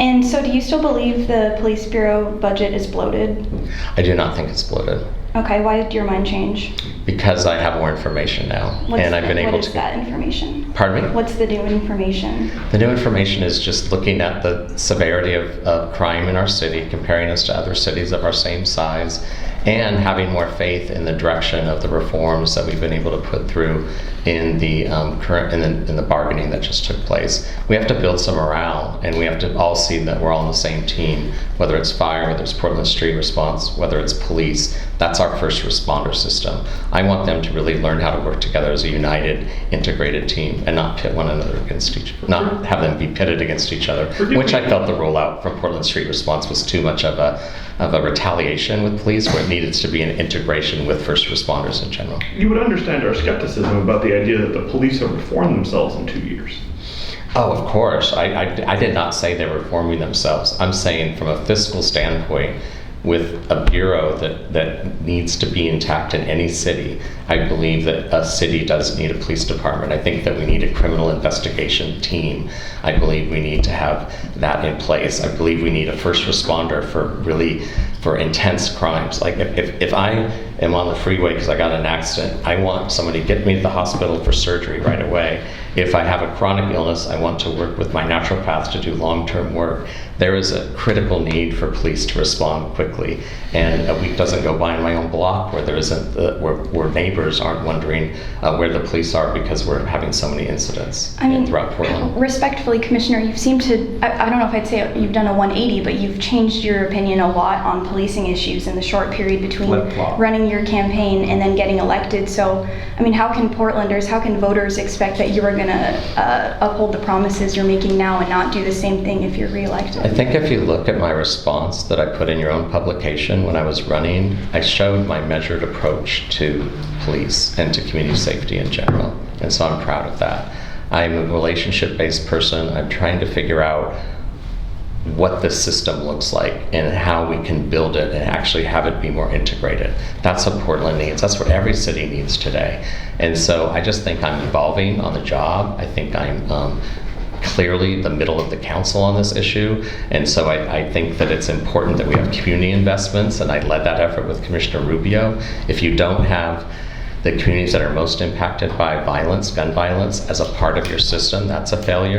And so do you still believe the police bureau budget is bloated? I do not think it's bloated. Okay, why did your mind change? Because I have more information now, and I've been able to. What is that information? Pardon me? What's the new information? The new information is just looking at the severity of crime in our city, comparing us to other cities of our same size, and having more faith in the direction of the reforms that we've been able to put through in the in the bargaining that just took place. We have to build some morale, and we have to all see that we're all on the same team, whether it's fire, whether it's Portland Street Response, whether it's police. That's our first responder system. I want them to really learn how to work together as a united, integrated team, and not pit one another against not have them be pitted against each other, which I felt the rollout from Portland Street Response was too much of a retaliation with police, where it needed to be an integration with first responders in general. You would understand our skepticism about the idea that the police have reformed themselves in 2 years. Oh, of course. I did not say they were reforming themselves. I'm saying from a fiscal standpoint, with a bureau that needs to be intact in any city, I believe that a city does need a police department. I think that we need a criminal investigation team. I believe we need to have that in place. I believe we need a first responder for intense crimes. Like if I am on the freeway because I got in an accident, I want somebody to get me to the hospital for surgery right away. If I have a chronic illness, I want to work with my naturopath to do long-term work. There is a critical need for police to respond quickly, and a week doesn't go by in my own block where there isn't where neighbors aren't wondering where the police are because we're having so many incidents throughout Portland. Respectfully, Commissioner, you've seemed to, I don't know if I'd say you've done a 180, but you've changed your opinion a lot on policing issues in the short period between running your campaign and then getting elected. So, I mean, how can Portlanders, how can voters expect that you are going to uphold the promises you're making now and not do the same thing if you're reelected? I think if you look at my response that I put in your own publication when I was running, I showed my measured approach to police and to community safety in general. And so I'm proud of that. I'm a relationship-based person. I'm trying to figure out what the system looks like and how we can build it and actually have it be more integrated. That's what Portland needs. That's what every city needs today. And so I just think I'm evolving on the job. I think I'm clearly the middle of the council on this issue. And so I think that it's important that we have community investments, and I led that effort with Commissioner Rubio. If you don't have the communities that are most impacted by violence, gun violence, as a part of your system, that's a failure.